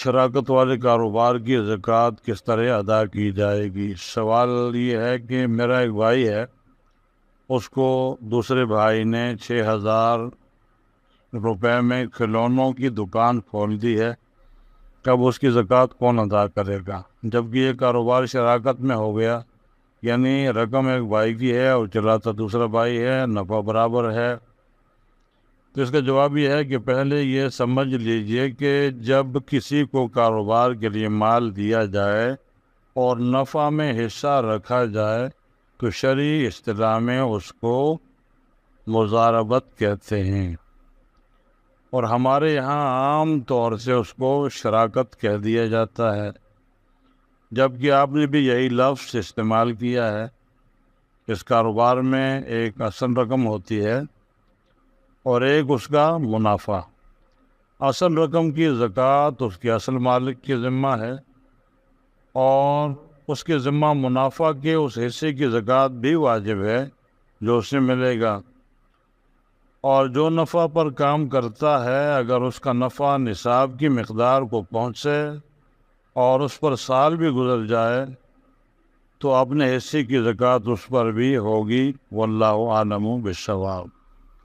شراکت والے کاروبار کی زکوٰۃ کس طرح ادا کی جائے گی؟ سوال یہ ہے کہ میرا ایک بھائی ہے، اس کو دوسرے بھائی نے 6,000 روپے میں کھلونوں کی دکان کھول دی ہے، کب اس کی زکوٰۃ کون ادا کرے گا؟ جبکہ یہ کاروبار شراکت میں ہو گیا، یعنی رقم ایک بھائی کی ہے اور چلاتا دوسرا بھائی ہے، نفع برابر ہے۔ تو اس کا جواب یہ ہے کہ پہلے یہ سمجھ لیجئے کہ جب کسی کو کاروبار کے لیے مال دیا جائے اور نفع میں حصہ رکھا جائے تو شرعی اصطلاح میں اس کو مضاربت کہتے ہیں، اور ہمارے یہاں عام طور سے اس کو شراکت کہہ دیا جاتا ہے، جبکہ آپ نے بھی یہی لفظ استعمال کیا ہے۔ اس کاروبار میں ایک اصل رقم ہوتی ہے اور ایک اس کا منافع۔ اصل رقم کی زکوٰۃ اس کے اصل مالک کے ذمہ ہے، اور اس کے ذمہ منافع کے اس حصے کی زکوٰۃ بھی واجب ہے جو اسے ملے گا۔ اور جو نفع پر کام کرتا ہے، اگر اس کا نفع نصاب کی مقدار کو پہنچے اور اس پر سال بھی گزر جائے تو اپنے حصے کی زکوٰۃ اس پر بھی ہوگی۔ واللہ اعلم بالصواب۔